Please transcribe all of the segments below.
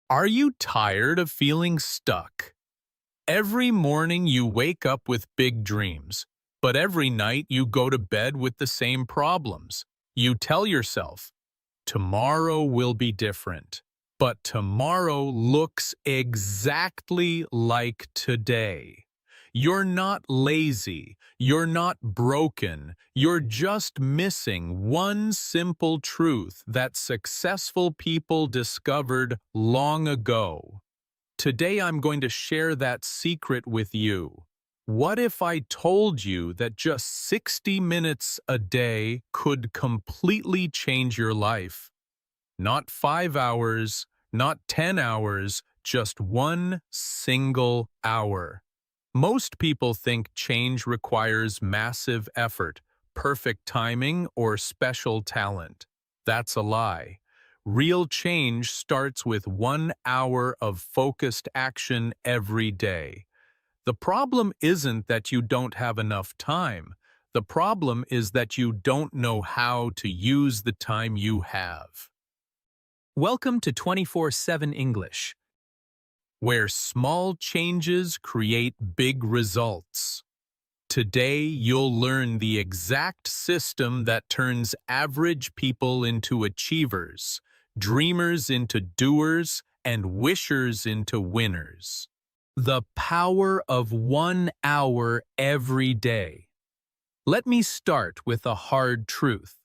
Are you tired of feeling stuck? Every morning you wake up with big dreams, but every night you go to bed with the same problems. You tell yourself, tomorrow will be different. But tomorrow looks exactly like today. You're not lazy, you're not broken, you're just missing one simple truth that successful people discovered long ago. Today I'm going to share that secret with you. What if I told you that just 60 minutes a day could completely change your life? Not 5 hours, not 10 hours, just one single hour. Most people think change requires massive effort, perfect timing, or special talent. That's a lie. Real change starts with 1 hour of focused action every day. The problem isn't that you don't have enough time. The problem is that you don't know how to use the time you have. Welcome to 24/7 English. Where small changes create big results. Today, you'll learn the exact system that turns average people into achievers, dreamers into doers, and wishers into winners. The power of 1 hour every day. Let me start with a hard truth.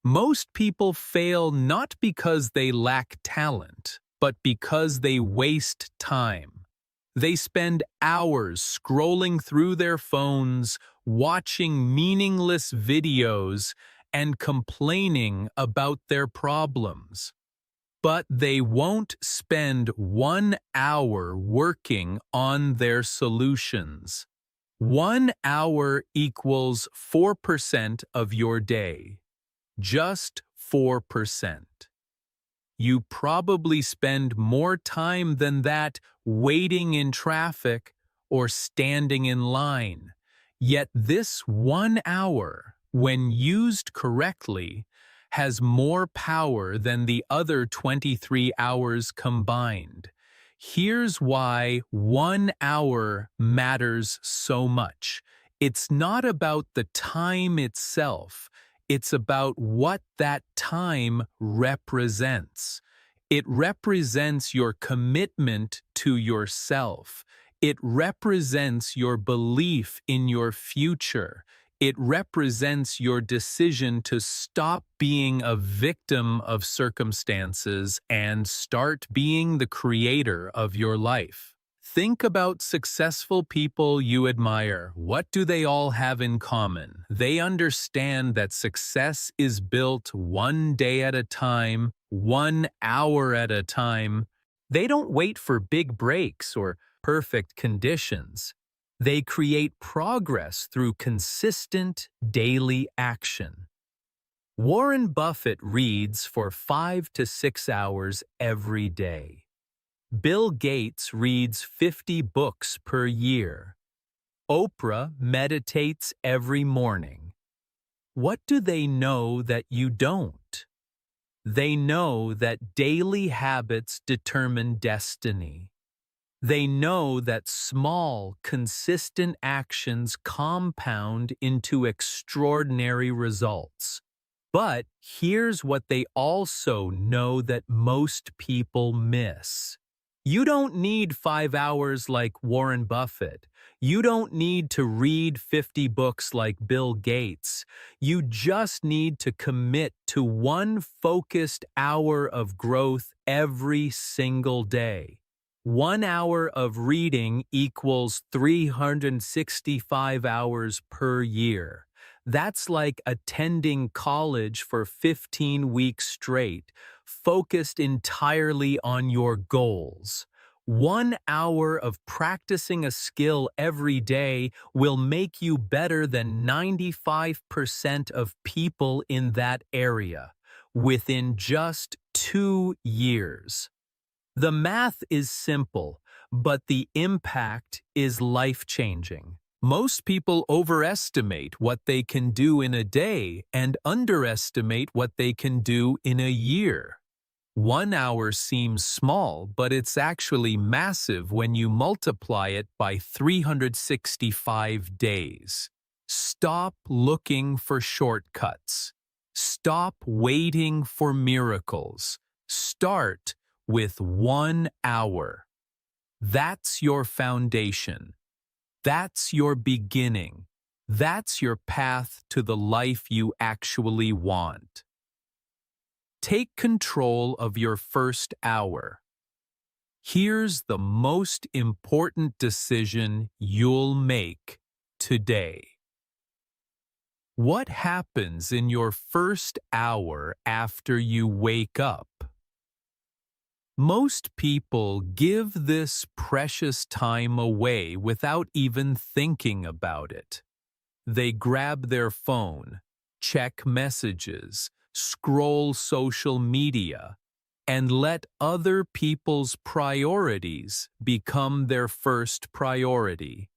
Most people fail not because they lack talent, but because they waste time. They spend hours scrolling through their phones, watching meaningless videos, and complaining about their problems. But they won't spend 1 hour working on their solutions. 1 hour equals 4% of your day. Just 4%. You probably spend more time than that waiting in traffic or standing in line. Yet this 1 hour, when used correctly, has more power than the other 23 hours combined. Here's why 1 hour matters so much. It's not about the time itself. It's about what that time represents. It represents your commitment to yourself. It represents your belief in your future. It represents your decision to stop being a victim of circumstances and start being the creator of your life. Think about successful people you admire. What do they all have in common? They understand that success is built 1 day at a time, 1 hour at a time. They don't wait for big breaks or perfect conditions. They create progress through consistent daily action. Warren Buffett reads for 5 to 6 hours every day. Bill Gates reads 50 books per year. Oprah meditates every morning. What do they know that you don't? They know that daily habits determine destiny. They know that small, consistent actions compound into extraordinary results. But here's what they also know that most people miss. You don't need 5 hours like Warren Buffett. You don't need to read 50 books like Bill Gates. You just need to commit to one focused hour of growth every single day. 1 hour of reading equals 365 hours per year. That's like attending college for 15 weeks straight, focused entirely on your goals. 1 hour of practicing a skill every day will make you better than 95% of people in that area within just 2 years. The math is simple, but the impact is life-changing. Most people overestimate what they can do in a day and underestimate what they can do in a year. 1 hour seems small, but it's actually massive when you multiply it by 365 days. Stop looking for shortcuts. Stop waiting for miracles. Start with 1 hour. That's your foundation. That's your beginning. That's your path to the life you actually want. Take control of your first hour. Here's the most important decision you'll make today. What happens in your first hour after you wake up? Most people give this precious time away without even thinking about it. They grab their phone, check messages, scroll social media, and let other people's priorities become their first priority.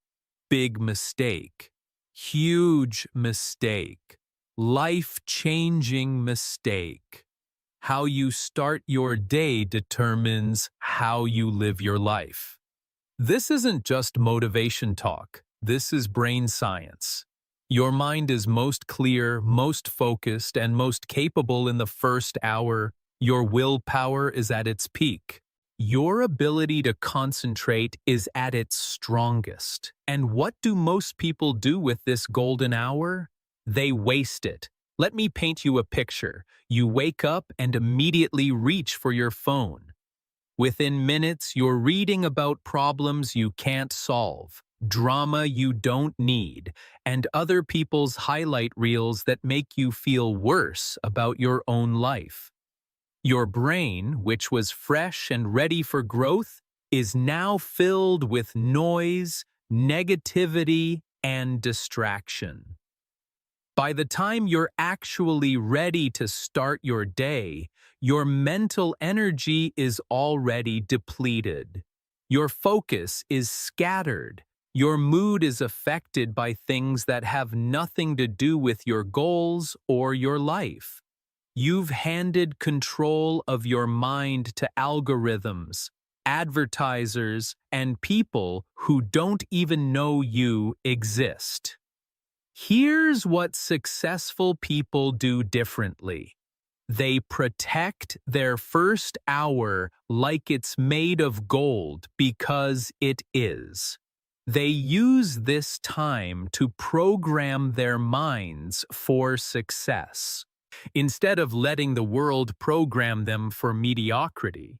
Big mistake. Huge mistake. Life-changing mistake. How you start your day determines how you live your life. This isn't just motivation talk. This is brain science. Your mind is most clear, most focused, and most capable in the first hour. Your willpower is at its peak. Your ability to concentrate is at its strongest. And what do most people do with this golden hour? They waste it. Let me paint you a picture. You wake up and immediately reach for your phone. Within minutes, you're reading about problems you can't solve, drama you don't need, and other people's highlight reels that make you feel worse about your own life. Your brain, which was fresh and ready for growth, is now filled with noise, negativity, and distraction. By the time you're actually ready to start your day, your mental energy is already depleted. Your focus is scattered. Your mood is affected by things that have nothing to do with your goals or your life. You've handed control of your mind to algorithms, advertisers, and people who don't even know you exist. Here's what successful people do differently. They protect their first hour like it's made of gold because it is. They use this time to program their minds for success, instead of letting the world program them for mediocrity.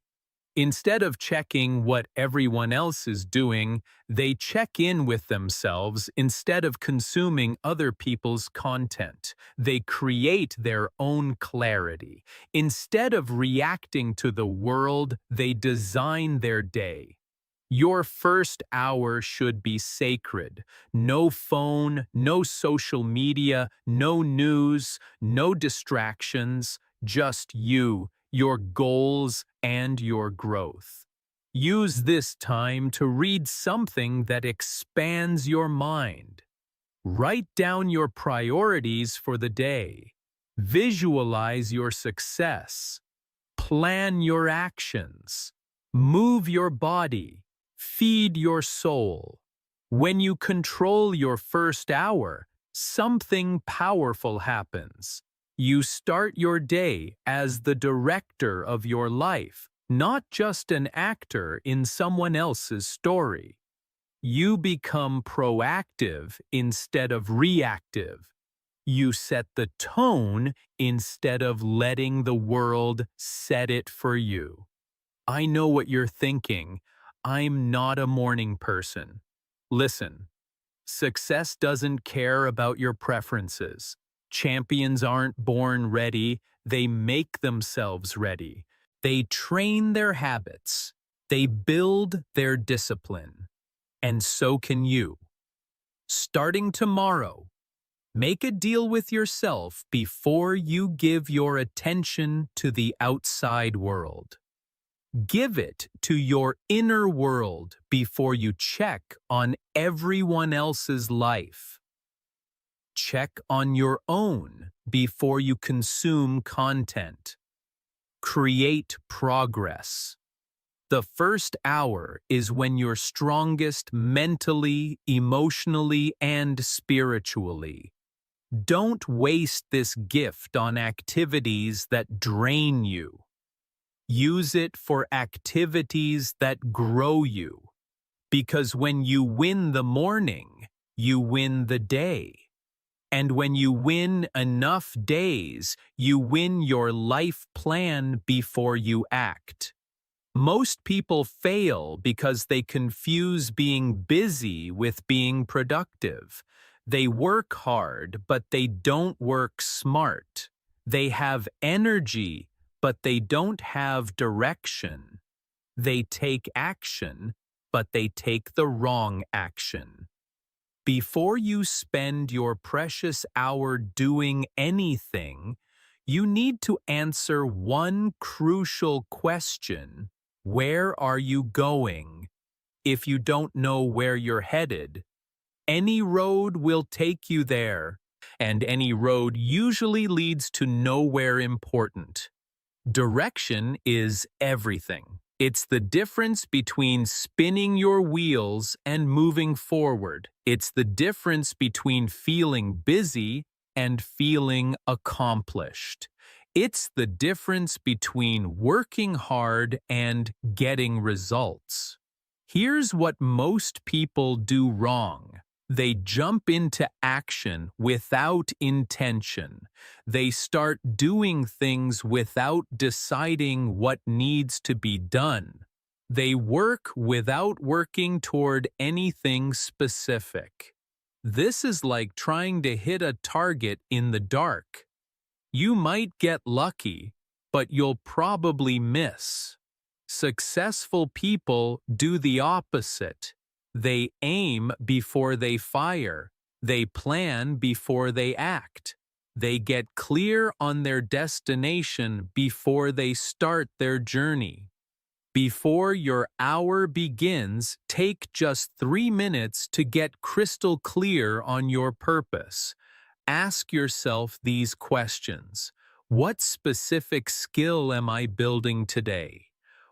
Instead of checking what everyone else is doing, they check in with themselves instead of consuming other people's content. They create their own clarity. Instead of reacting to the world, they design their day. Your first hour should be sacred. No phone, no social media, no news, no distractions, just you, your goals, and your growth. Use this time to read something that expands your mind. Write down your priorities for the day. Visualize your success. Plan your actions. Move your body. Feed your soul. When you control your first hour, something powerful happens. You start your day as the director of your life, not just an actor in someone else's story. You become proactive instead of reactive. You set the tone instead of letting the world set it for you. I know what you're thinking. I'm not a morning person. Listen, success doesn't care about your preferences. Champions aren't born ready, they make themselves ready. They train their habits. They build their discipline. And so can you. Starting tomorrow, make a deal with yourself before you give your attention to the outside world. Give it to your inner world before you check on everyone else's life. Check on your own before you consume content. Create progress. The first hour is when you're strongest mentally, emotionally, and spiritually. Don't waste this gift on activities that drain you. Use it for activities that grow you. Because when you win the morning, you win the day. And when you win enough days, you win your life plan before you act. Most people fail because they confuse being busy with being productive. They work hard, but they don't work smart. They have energy, but they don't have direction. They take action, but they take the wrong action. Before you spend your precious hour doing anything, you need to answer one crucial question. Where are you going? If you don't know where you're headed, any road will take you there, and any road usually leads to nowhere important. Direction is everything. It's the difference between spinning your wheels and moving forward. It's the difference between feeling busy and feeling accomplished. It's the difference between working hard and getting results. Here's what most people do wrong. They jump into action without intention. They start doing things without deciding what needs to be done. They work without working toward anything specific. This is like trying to hit a target in the dark. You might get lucky, but you'll probably miss. Successful people do the opposite. They aim before they fire. They plan before they act. They get clear on their destination before they start their journey. Before your hour begins, take just 3 minutes to get crystal clear on your purpose. Ask yourself these questions. What specific skill am I building today?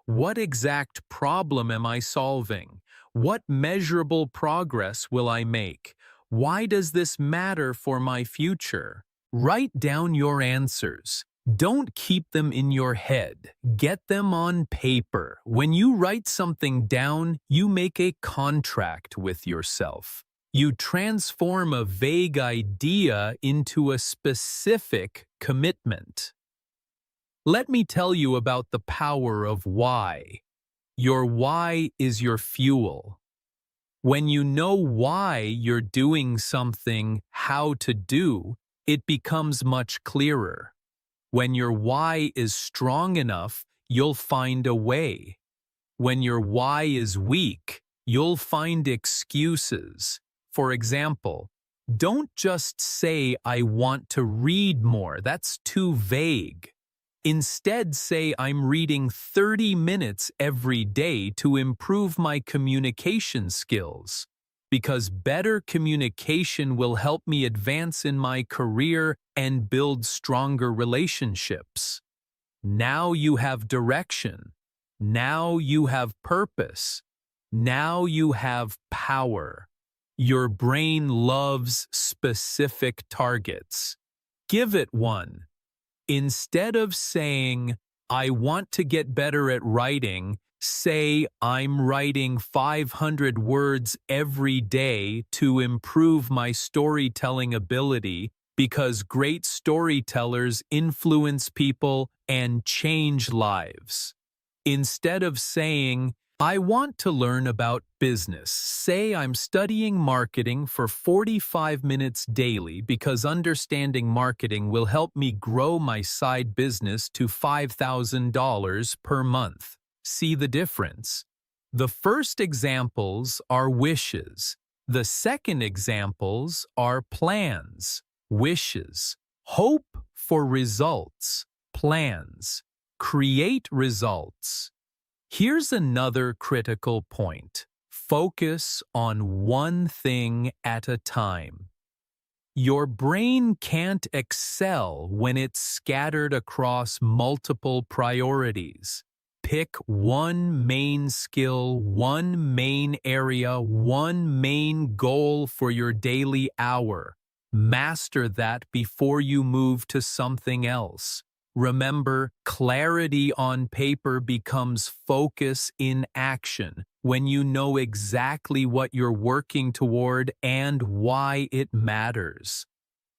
What exact problem am I solving? What measurable progress will I make? Why does this matter for my future? Write down your answers. Don't keep them in your head. Get them on paper. When you write something down, you make a contract with yourself. You transform a vague idea into a specific commitment. Let me tell you about the power of why. Your why is your fuel. When you know why you're doing something, how to do, it becomes much clearer. When your why is strong enough, you'll find a way. When your why is weak, you'll find excuses. For example, don't just say, "I want to read more." That's too vague. Instead, say, "I'm reading 30 minutes every day to improve my communication skills." Because better communication will help me advance in my career and build stronger relationships. Now you have direction. Now you have purpose. Now you have power. Your brain loves specific targets. Give it one. Instead of saying, "I want to get better at writing," say, "I'm writing 500 words every day to improve my storytelling ability," because great storytellers influence people and change lives. Instead of saying, "I want to learn about business," say, "I'm studying marketing for 45 minutes daily because understanding marketing will help me grow my side business to $5,000 per month." See the difference? The first examples are wishes. The second examples are plans. Wishes. Hope for results. Plans. Create results. Here's another critical point. Focus on one thing at a time. Your brain can't excel when it's scattered across multiple priorities. Pick one main skill, one main area, one main goal for your daily hour. Master that before you move to something else. Remember, clarity on paper becomes focus in action when you know exactly what you're working toward and why it matters.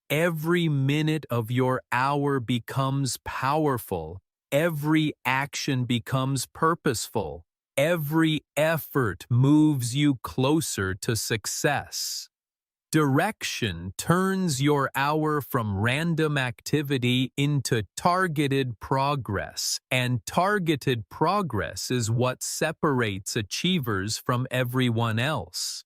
Every minute of your hour becomes powerful. Every action becomes purposeful. Every effort moves you closer to success. Direction turns your hour from random activity into targeted progress, and targeted progress is what separates achievers from everyone else.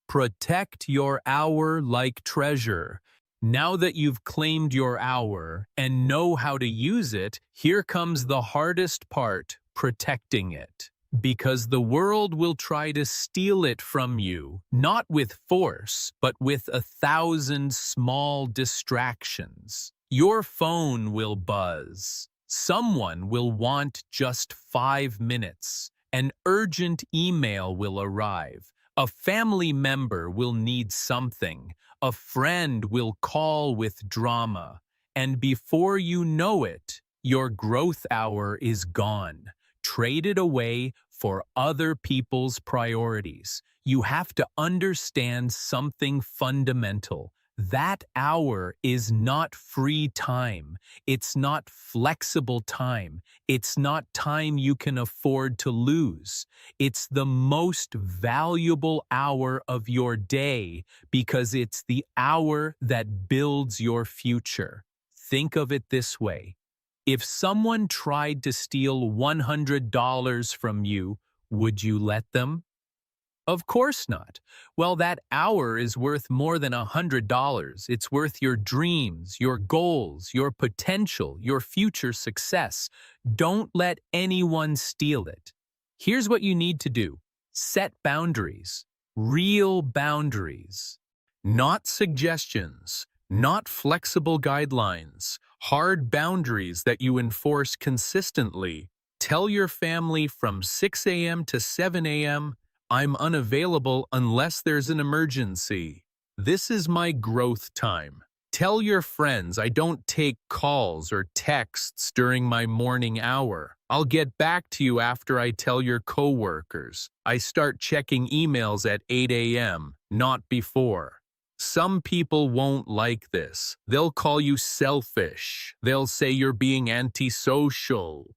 Protect your hour like treasure. Now that you've claimed your hour and know how to use it, here comes the hardest part, protecting it. Because the world will try to steal it from you, not with force, but with 1,000 small distractions. Your phone will buzz. Someone will want just 5 minutes. An urgent email will arrive. A family member will need something. A friend will call with drama. And before you know it, your growth hour is gone. Traded away for other people's priorities. You have to understand something fundamental. That hour is not free time. It's not flexible time. It's not time you can afford to lose. It's the most valuable hour of your day because it's the hour that builds your future. Think of it this way. If someone tried to steal $100 from you, would you let them? Of course not. Well, that hour is worth more than $100. It's worth your dreams, your goals, your potential, your future success. Don't let anyone steal it. Here's what you need to do. Set boundaries. Real boundaries. Not suggestions. Not flexible guidelines. Hard boundaries that you enforce consistently. Tell your family from 6 a.m. to 7 a.m., I'm unavailable unless there's an emergency. This is my growth time. Tell your friends I don't take calls or texts during my morning hour. I'll get back to you after I tell your coworkers. I start checking emails at 8 a.m., not before. Some people won't like this. They'll call you selfish. They'll say you're being antisocial.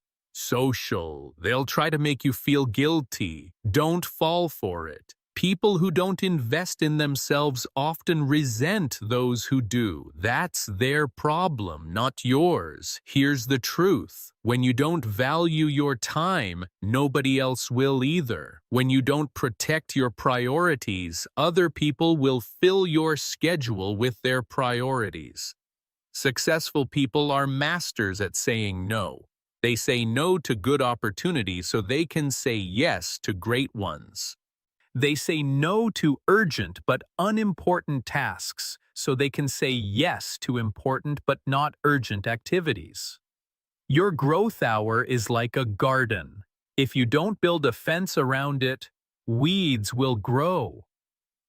They'll try to make you feel guilty. Don't fall for it. People who don't invest in themselves often resent those who do. That's their problem, not yours. Here's the truth. When you don't value your time, nobody else will either. When you don't protect your priorities, other people will fill your schedule with their priorities. Successful people are masters at saying no. They say no to good opportunities so they can say yes to great ones. They say no to urgent but unimportant tasks so they can say yes to important but not urgent activities. Your growth hour is like a garden. If you don't build a fence around it, weeds will grow.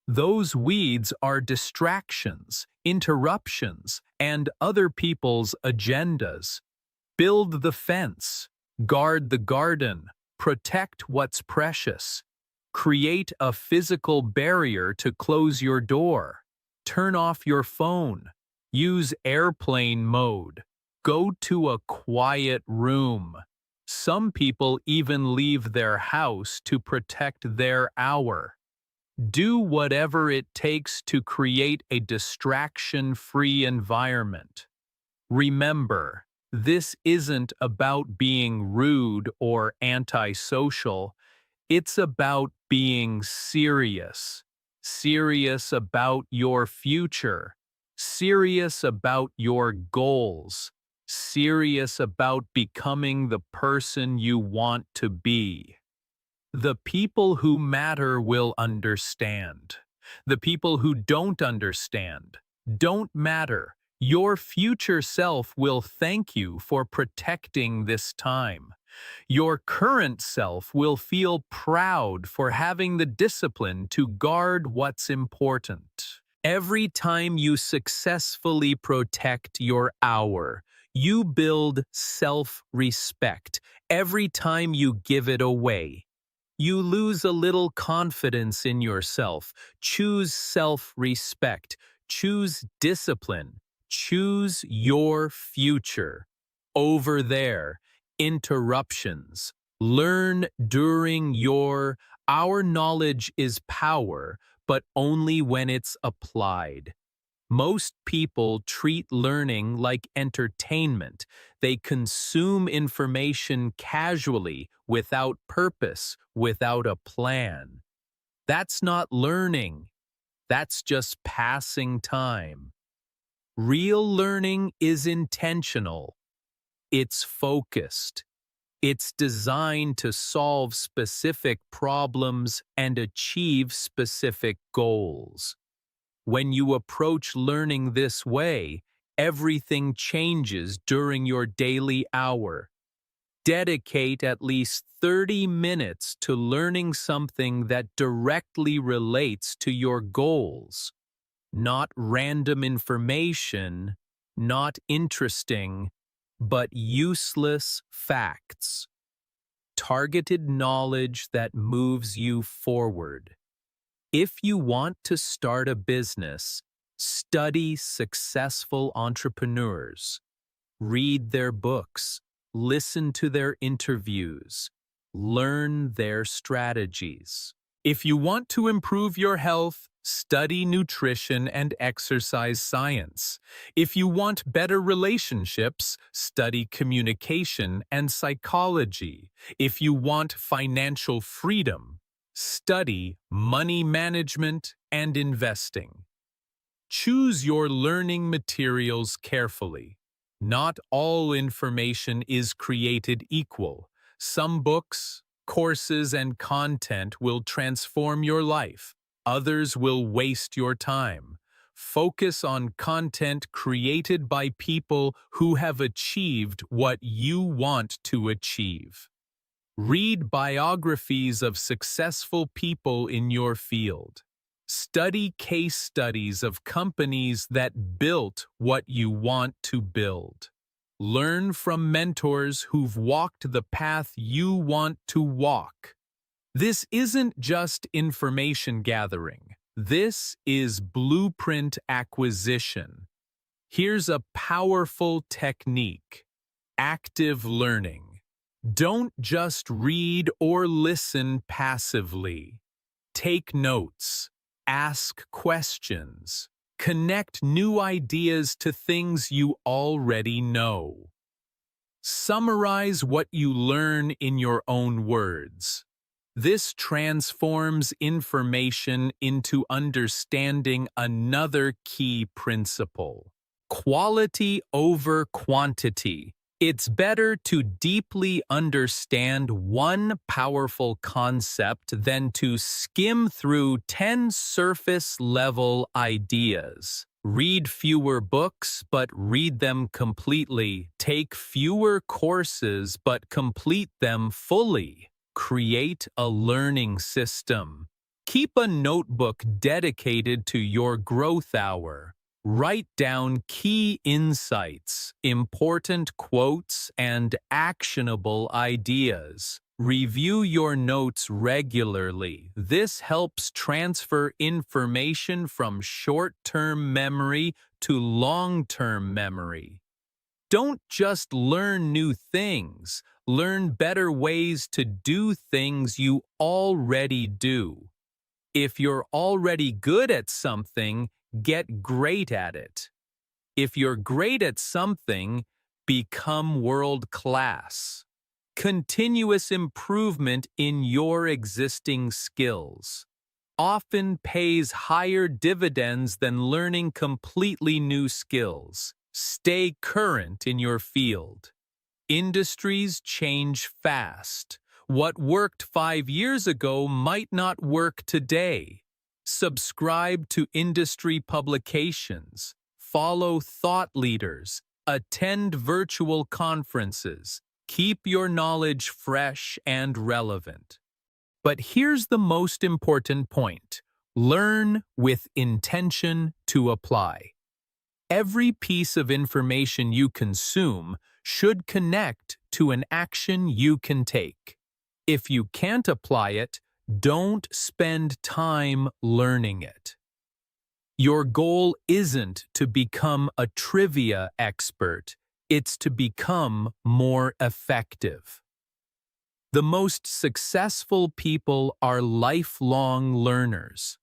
Those weeds are distractions, interruptions, and other people's agendas. Build the fence, guard the garden, protect what's precious. Create a physical barrier to close your door. Turn off your phone. Use airplane mode. Go to a quiet room. Some people even leave their house to protect their hour. Do whatever it takes to create a distraction-free environment. Remember, this isn't about being rude or antisocial. It's about being serious. Serious about your future. Serious about your goals. Serious about becoming the person you want to be. The people who matter will understand. The people who don't understand don't matter. Your future self will thank you for protecting this time. Your current self will feel proud for having the discipline to guard what's important. Every time you successfully protect your hour, you build self-respect. Every time you give it away, you lose a little confidence in yourself. Choose self-respect. Choose discipline. Choose your future. Over there, interruptions. Learn during our knowledge is power, but only when it's applied. Most people treat learning like entertainment. They consume information casually, without purpose, without a plan. That's not learning. That's just passing time. Real learning is intentional. It's focused. It's designed to solve specific problems and achieve specific goals. When you approach learning this way, everything changes during your daily hour. Dedicate at least 30 minutes to learning something that directly relates to your goals. Not random information, not interesting, but useless facts. Targeted knowledge that moves you forward. If you want to start a business, study successful entrepreneurs. Read their books, listen to their interviews, learn their strategies. If you want to improve your health, study nutrition and exercise science. If you want better relationships, study communication and psychology. If you want financial freedom, study money management and investing. Choose your learning materials carefully. Not all information is created equal. Some books, courses, and content will transform your life. Others will waste your time. Focus on content created by people who have achieved what you want to achieve. Read biographies of successful people in your field. Study case studies of companies that built what you want to build. Learn from mentors who've walked the path you want to walk. This isn't just information gathering. This is blueprint acquisition. Here's a powerful technique: active learning. Don't just read or listen passively. Take notes. Ask questions. Connect new ideas to things you already know. Summarize what you learn in your own words. This transforms information into understanding another key principle: quality over quantity. It's better to deeply understand one powerful concept than to skim through 10 surface-level ideas. Read fewer books, but read them completely. Take fewer courses, but complete them fully. Create a learning system. Keep a notebook dedicated to your growth hour. Write down key insights, important quotes, and actionable ideas. Review your notes regularly. This helps transfer information from short-term memory to long-term memory. Don't just learn new things. Learn better ways to do things you already do. If you're already good at something, get great at it. If you're great at something, become world-class. Continuous improvement in your existing skills often pays higher dividends than learning completely new skills. Stay current in your field. Industries change fast. What worked 5 years ago might not work today. Subscribe to industry publications. follow thought leaders, attend virtual conferences, keep your knowledge fresh and relevant. But here's the most important point. Learn with intention to apply. Every piece of information you consume should connect to an action you can take. If you can't apply it, don't spend time learning it. Your goal isn't to become a trivia expert, it's to become more effective. The most successful people are lifelong learners.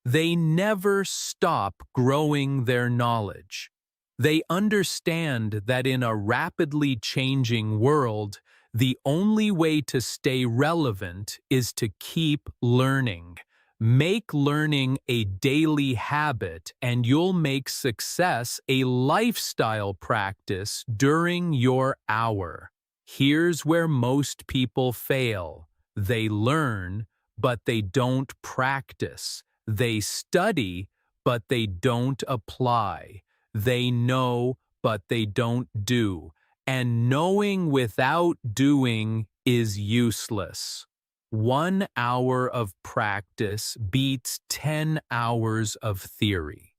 They never stop growing their knowledge. They understand that in a rapidly changing world, the only way to stay relevant is to keep learning. Make learning a daily habit, and you'll make success a lifestyle practice during your hour. Here's where most people fail. They learn, but they don't practice. They study, but they don't apply. They know, but they don't do. And knowing without doing is useless. 1 hour of practice beats 10 hours of theory.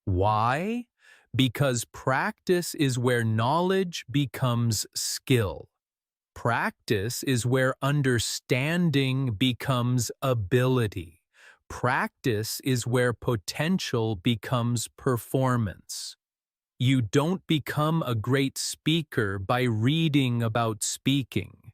Why? Because practice is where knowledge becomes skill. Practice is where understanding becomes ability. Practice is where potential becomes performance. You don't become a great speaker by reading about speaking.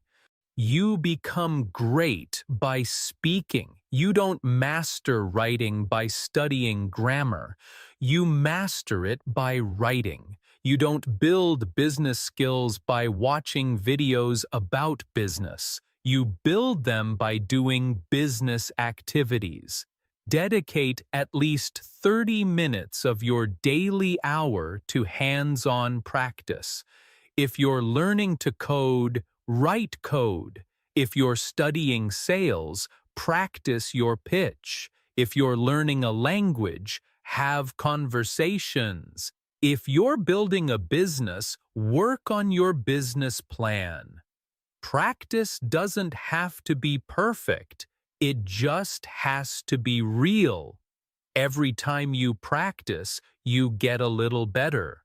You become great by speaking. You don't master writing by studying grammar. You master it by writing. You don't build business skills by watching videos about business. You build them by doing business activities. Dedicate at least 30 minutes of your daily hour to hands-on practice. If you're learning to code, write code. If you're studying sales, practice your pitch. If you're learning a language, have conversations. If you're building a business, work on your business plan. Practice doesn't have to be perfect. It just has to be real. Every time you practice, you get a little better.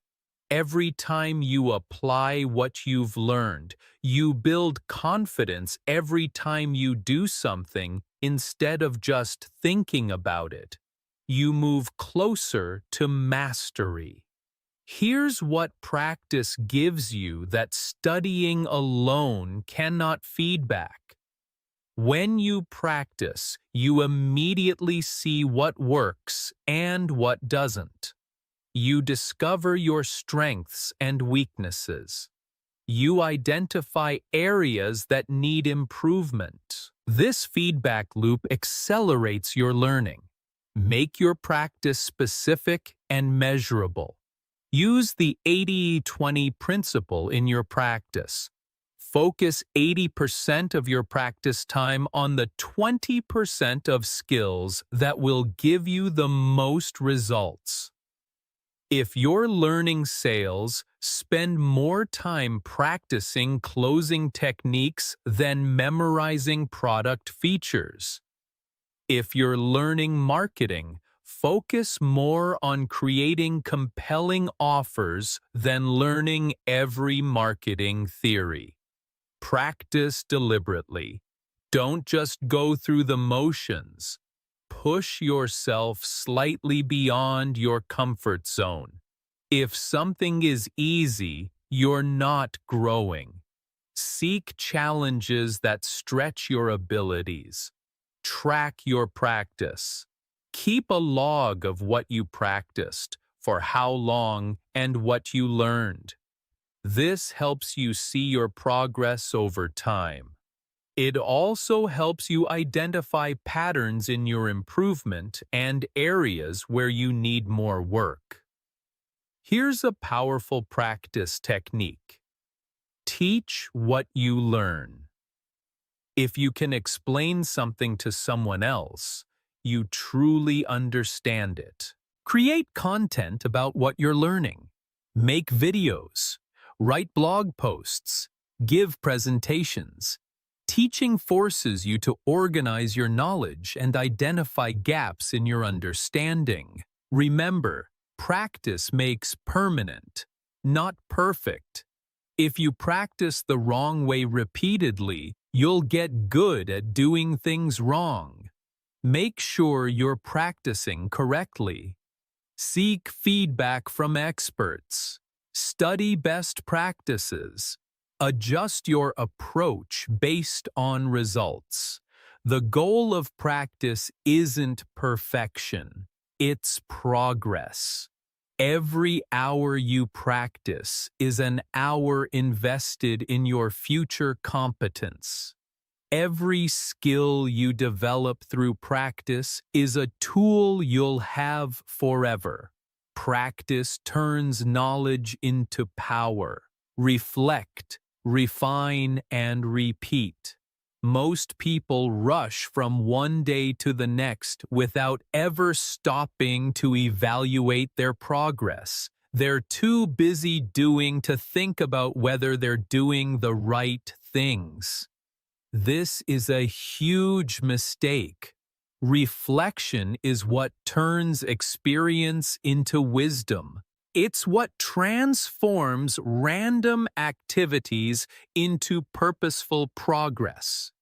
Every time you apply what you've learned, you build confidence every time you do something instead of just thinking about it. You move closer to mastery. Here's what practice gives you that studying alone cannot feedback. When you practice, you immediately see what works and what doesn't. You discover your strengths and weaknesses. You identify areas that need improvement. This feedback loop accelerates your learning. Make your practice specific and measurable. Use the 80-20 principle in your practice. Focus 80% of your practice time on the 20% of skills that will give you the most results. If you're learning sales, spend more time practicing closing techniques than memorizing product features. If you're learning marketing, focus more on creating compelling offers than learning every marketing theory. Practice deliberately. Don't just go through the motions. Push yourself slightly beyond your comfort zone. If something is easy, you're not growing. Seek challenges that stretch your abilities. Track your practice. Keep a log of what you practiced, for how long, and what you learned. This helps you see your progress over time. It also helps you identify patterns in your improvement and areas where you need more work. Here's a powerful practice technique. Teach what you learn. If you can explain something to someone else, you truly understand it. Create content about what you're learning. Make videos. Write blog posts. Give presentations. Teaching forces you to organize your knowledge and identify gaps in your understanding. Remember, practice makes permanent, not perfect. If you practice the wrong way repeatedly, you'll get good at doing things wrong. Make sure you're practicing correctly. Seek feedback from experts. Study best practices. Adjust your approach based on results. The goal of practice isn't perfection, it's progress. Every hour you practice is an hour invested in your future competence. Every skill you develop through practice is a tool you'll have forever. Practice turns knowledge into power. Reflect, refine, and repeat. Most people rush from one day to the next without ever stopping to evaluate their progress. They're too busy doing to think about whether they're doing the right things. This is a huge mistake. Reflection is what turns experience into wisdom. It's what transforms random activities into purposeful progress.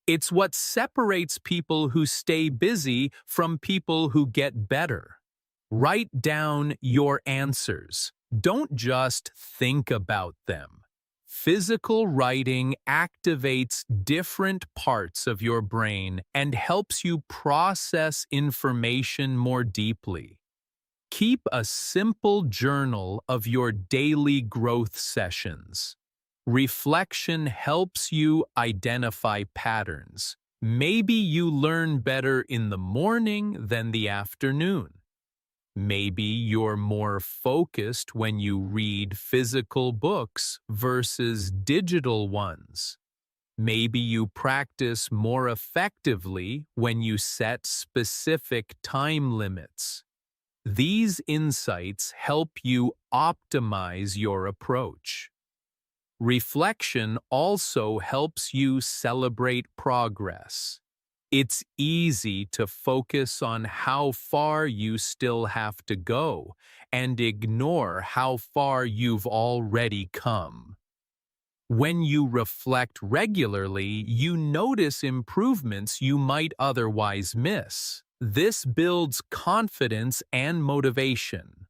It's what separates people who stay busy from people who get better. Write down your answers. Don't just think about them. Physical writing activates different parts of your brain and helps you process information more deeply. Keep a simple journal of your daily growth sessions. Reflection helps you identify patterns. Maybe you learn better in the morning than the afternoon. Maybe you're more focused when you read physical books versus digital ones. Maybe you practice more effectively when you set specific time limits. These insights help you optimize your approach. Reflection also helps you celebrate progress. It's easy to focus on how far you still have to go and ignore how far you've already come. When you reflect regularly, you notice improvements you might otherwise miss. This builds confidence and motivation.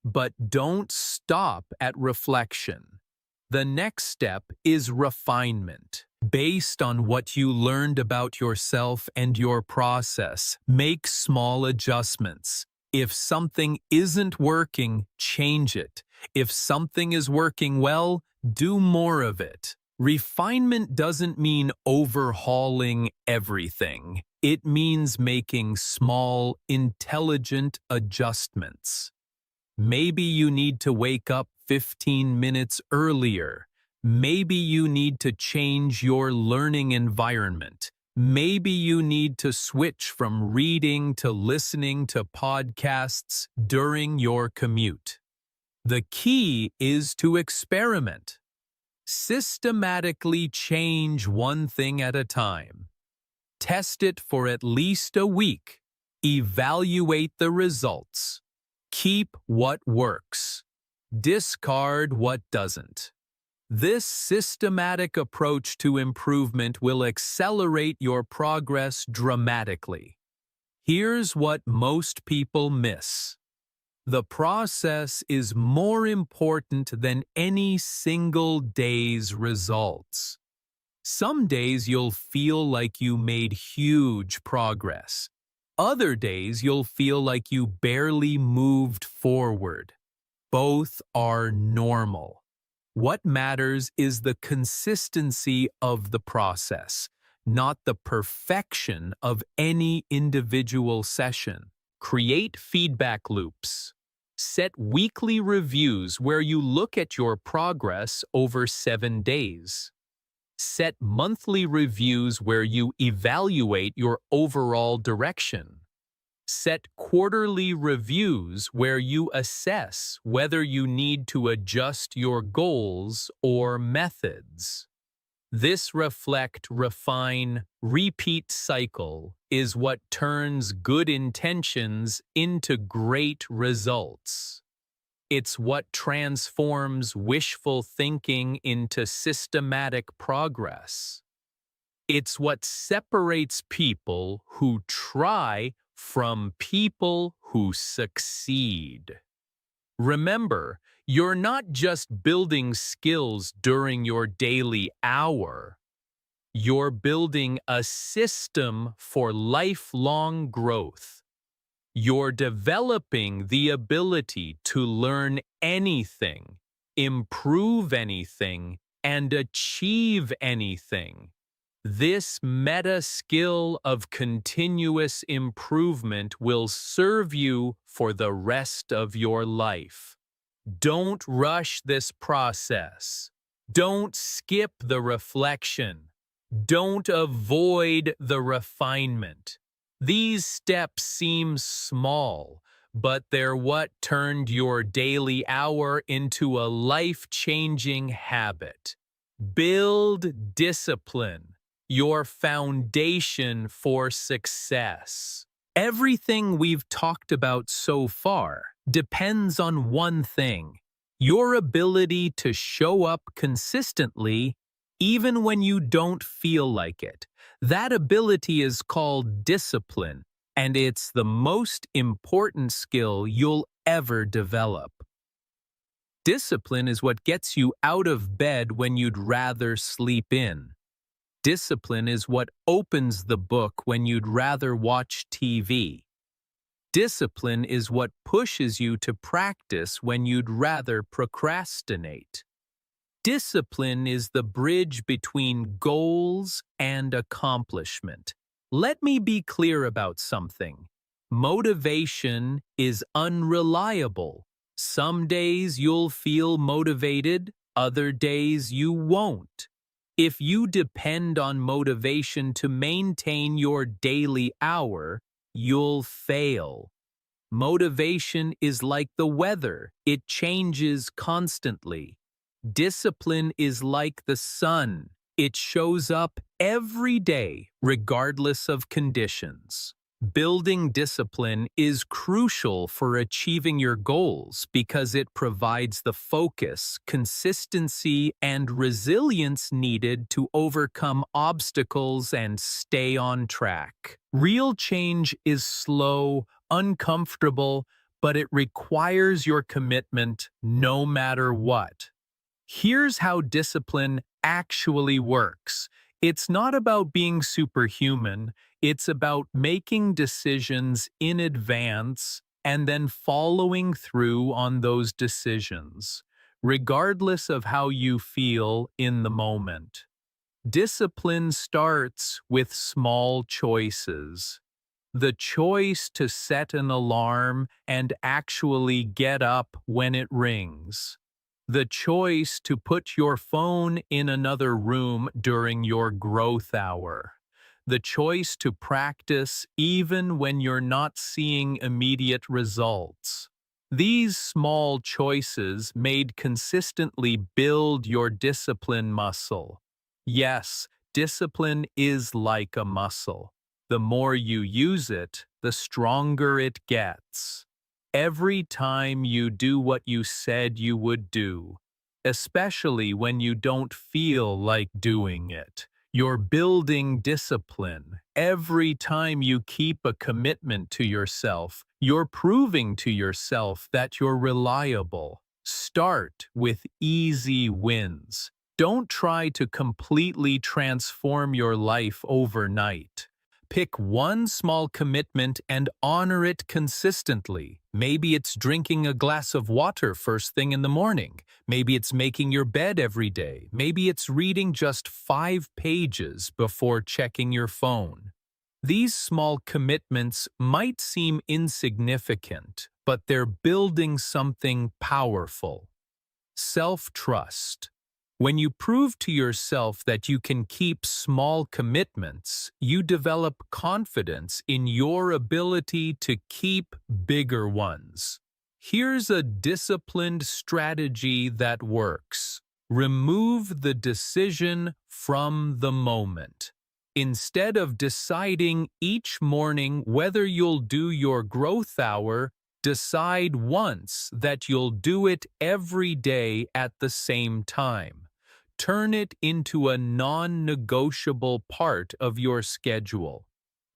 But don't stop at reflection. The next step is refinement. Based on what you learned about yourself and your process, make small adjustments. If something isn't working, change it. If something is working well, do more of it. Refinement doesn't mean overhauling everything. It means making small, intelligent adjustments. Maybe you need to wake up 15 minutes earlier. Maybe you need to change your learning environment. Maybe you need to switch from reading to listening to podcasts during your commute. The key is to experiment. Systematically change one thing at a time. Test it for at least a week. Evaluate the results. Keep what works. Discard what doesn't. This systematic approach to improvement will accelerate your progress dramatically. Here's what most people miss. The process is more important than any single day's results. Some days you'll feel like you made huge progress. Other days you'll feel like you barely moved forward. Both are normal. What matters is the consistency of the process, not the perfection of any individual session. Create feedback loops. Set weekly reviews where you look at your progress over 7 days. Set monthly reviews where you evaluate your overall direction. Set quarterly reviews where you assess whether you need to adjust your goals or methods. This refine, repeat cycle is what turns good intentions into great results. It's what transforms wishful thinking into systematic progress. It's what separates people who try from people who succeed. Remember, you're not just building skills during your daily hour. You're building a system for lifelong growth. You're developing the ability to learn anything, improve anything, and achieve anything. This meta skill of continuous improvement will serve you for the rest of your life. Don't rush this process. Don't skip the reflection. Don't avoid the refinement. These steps seem small, but they're what turned your daily hour into a life-changing habit. Build discipline, your foundation for success. Everything we've talked about so far depends on one thing: your ability to show up consistently even when you don't feel like it. That ability is called discipline, and it's the most important skill you'll ever develop. Discipline is what gets you out of bed when you'd rather sleep in. Discipline is what opens the book when you'd rather watch TV. Discipline is what pushes you to practice when you'd rather procrastinate. Discipline is the bridge between goals and accomplishment. Let me be clear about something. Motivation is unreliable. Some days you'll feel motivated, other days you won't. If you depend on motivation to maintain your daily hour, you'll fail. Motivation is like the weather, it changes constantly. Discipline is like the sun. It shows up every day, regardless of conditions. Building discipline is crucial for achieving your goals because it provides the focus, consistency, and resilience needed to overcome obstacles and stay on track. Real change is slow, uncomfortable, but it requires your commitment no matter what. Here's how discipline actually works. It's not about being superhuman, it's about making decisions in advance and then following through on those decisions, regardless of how you feel in the moment. Discipline starts with small choices. The choice to set an alarm and actually get up when it rings. The choice to put your phone in another room during your growth hour. The choice to practice even when you're not seeing immediate results. These small choices made consistently build your discipline muscle. Yes, discipline is like a muscle. The more you use it, the stronger it gets. Every time you do what you said you would do, especially when you don't feel like doing it, you're building discipline. Every time you keep a commitment to yourself, you're proving to yourself that you're reliable. Start with easy wins. Don't try to completely transform your life overnight. Pick one small commitment and honor it consistently. Maybe it's drinking a glass of water first thing in the morning. Maybe it's making your bed every day. Maybe it's reading just 5 pages before checking your phone. These small commitments might seem insignificant, but they're building something powerful. Self-trust. When you prove to yourself that you can keep small commitments, you develop confidence in your ability to keep bigger ones. Here's a disciplined strategy that works. Remove the decision from the moment. Instead of deciding each morning whether you'll do your growth hour, decide once that you'll do it every day at the same time. Turn it into a non-negotiable part of your schedule.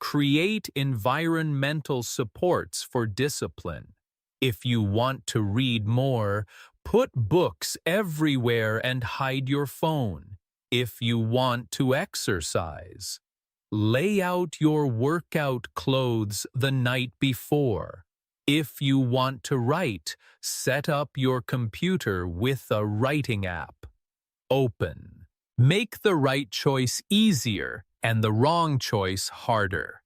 Create environmental supports for discipline. If you want to read more, put books everywhere and hide your phone. If you want to exercise, lay out your workout clothes the night before. If you want to write, set up your computer with a writing app. Open. Make the right choice easier and the wrong choice harder.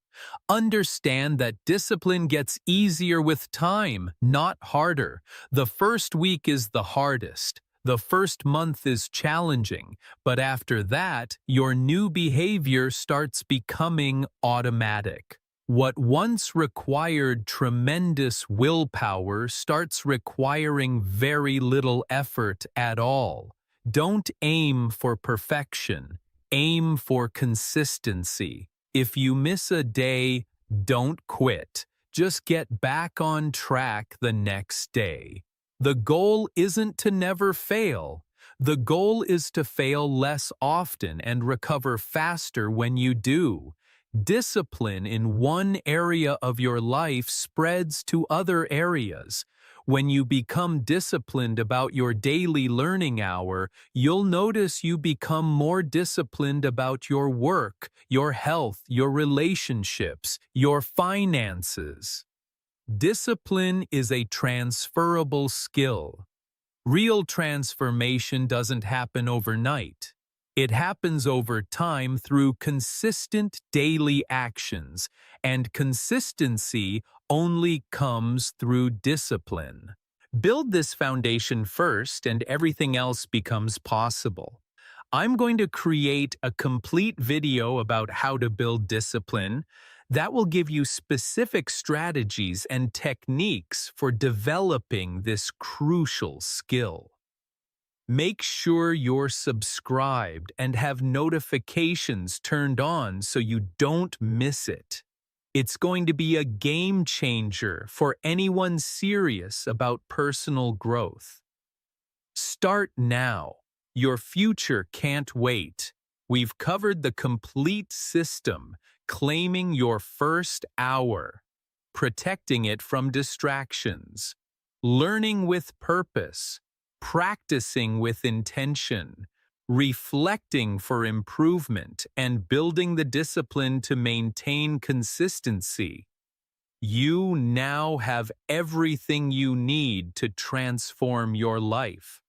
Understand that discipline gets easier with time, not harder. The first week is the hardest. The first month is challenging, but after that, your new behavior starts becoming automatic. What once required tremendous willpower starts requiring very little effort at all. Don't aim for perfection. Aim for consistency. If you miss a day, don't quit. Just get back on track the next day. The goal isn't to never fail. The goal is to fail less often and recover faster when you do. Discipline in one area of your life spreads to other areas. When you become disciplined about your daily learning hour, you'll notice you become more disciplined about your work, your health, your relationships, your finances. Discipline is a transferable skill. Real transformation doesn't happen overnight. It happens over time through consistent daily actions, and consistency only comes through discipline. Build this foundation first, and everything else becomes possible. I'm going to create a complete video about how to build discipline that will give you specific strategies and techniques for developing this crucial skill. Make sure you're subscribed and have notifications turned on so you don't miss it. It's going to be a game changer for anyone serious about personal growth. Start now. Your future can't wait. We've covered the complete system, claiming your first hour, protecting it from distractions, learning with purpose, practicing with intention, reflecting for improvement, and building the discipline to maintain consistency. You now have everything you need to transform your life.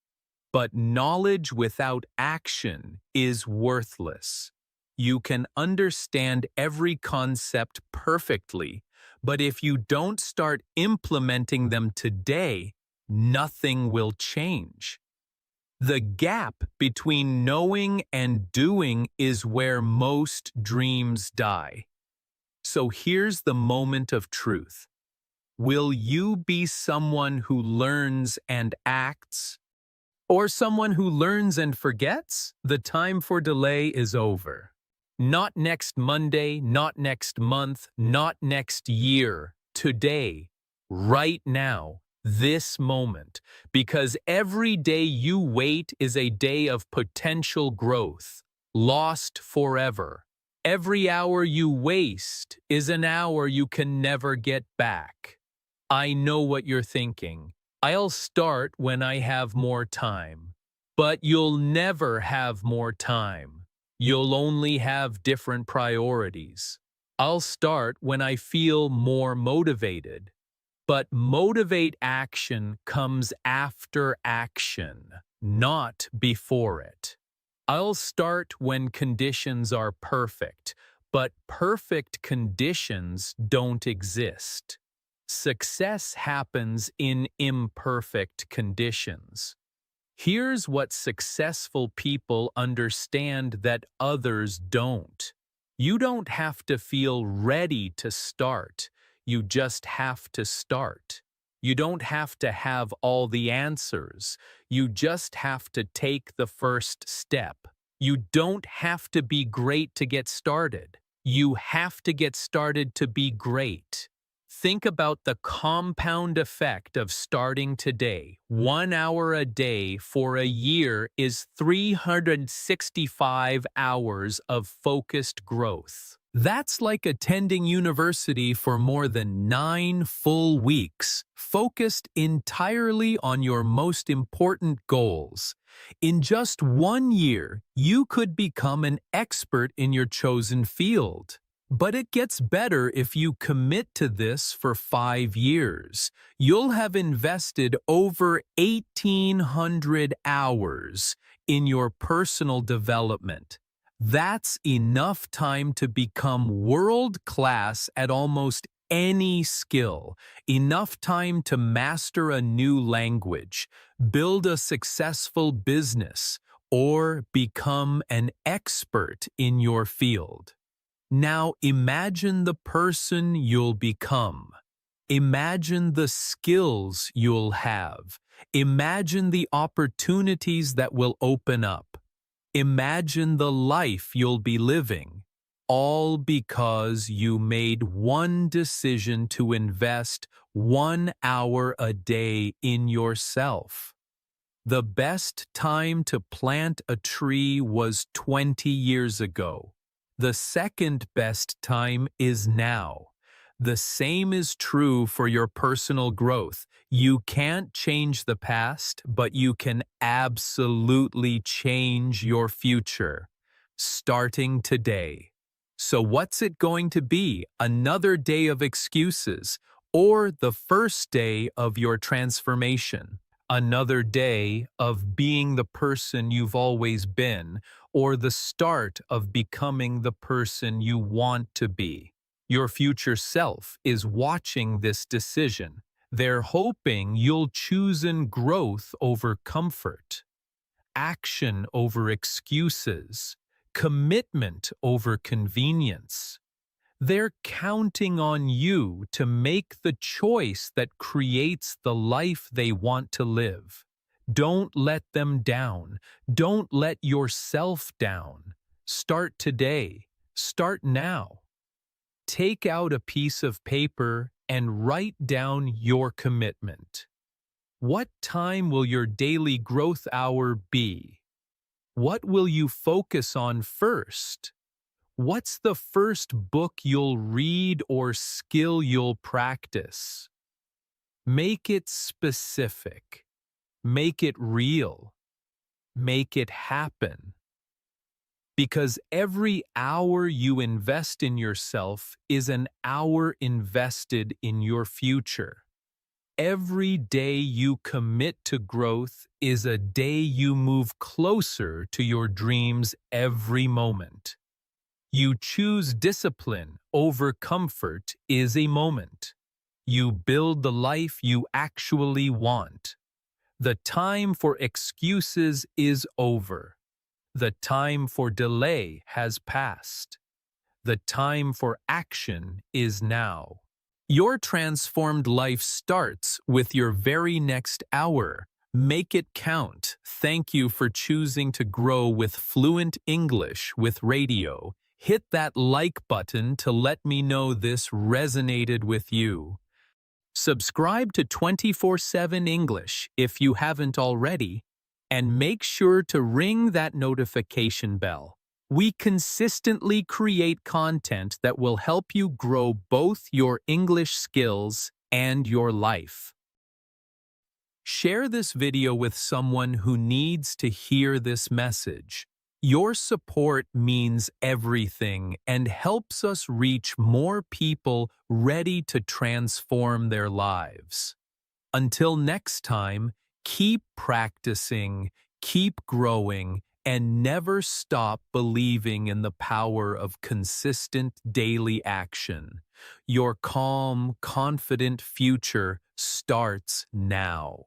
But knowledge without action is worthless. You can understand every concept perfectly, but if you don't start implementing them today, nothing will change. The gap between knowing and doing is where most dreams die. So here's the moment of truth. Will you be someone who learns and acts, or someone who learns and forgets? The time for delay is over. Not next Monday, not next month, not next year. Today, right now, this moment, because every day you wait is a day of potential growth, lost forever. Every hour you waste is an hour you can never get back. I know what you're thinking. I'll start when I have more time. But you'll never have more time. You'll only have different priorities. I'll start when I feel more motivated. But motivate action comes after action, not before it. I'll start when conditions are perfect, but perfect conditions don't exist. Success happens in imperfect conditions. Here's what successful people understand that others don't. You don't have to feel ready to start. You just have to start. You don't have to have all the answers. You just have to take the first step. You don't have to be great to get started. You have to get started to be great. Think about the compound effect of starting today. 1 hour a day for a year is 365 hours of focused growth. That's like attending university for more than 9 full weeks, focused entirely on your most important goals. In just 1 year, you could become an expert in your chosen field. But it gets better if you commit to this for 5 years. You'll have invested over 1,800 hours in your personal development. That's enough time to become world-class at almost any skill, enough time to master a new language, build a successful business, or become an expert in your field. Now imagine the person you'll become. Imagine the skills you'll have. Imagine the opportunities that will open up. Imagine the life you'll be living, all because you made one decision to invest 1 hour a day in yourself. The best time to plant a tree was 20 years ago. The second best time is now. The same is true for your personal growth. You can't change the past, but you can absolutely change your future, starting today. So what's it going to be? Another day of excuses, or the first day of your transformation? Another day of being the person you've always been, or the start of becoming the person you want to be? Your future self is watching this decision. They're hoping you'll choose growth over comfort, action over excuses, commitment over convenience. They're counting on you to make the choice that creates the life they want to live. Don't let them down. Don't let yourself down. Start today. Start now. Take out a piece of paper and write down your commitment. What time will your daily growth hour be? What will you focus on first? What's the first book you'll read or skill you'll practice? Make it specific. Make it real. Make it happen. Because every hour you invest in yourself is an hour invested in your future. Every day you commit to growth is a day you move closer to your dreams every moment. You choose discipline over comfort is a moment. You build the life you actually want. The time for excuses is over. The time for delay has passed. The time for action is now. Your transformed life starts with your very next hour. Make it count. Thank you for choosing to grow with fluent English with radio. Hit that like button to let me know this resonated with you. Subscribe to 24/7 English if you haven't already, and make sure to ring that notification bell. We consistently create content that will help you grow both your English skills and your life. Share this video with someone who needs to hear this message. Your support means everything and helps us reach more people ready to transform their lives. Until next time, keep practicing, keep growing, and never stop believing in the power of consistent daily action. Your calm, confident future starts now.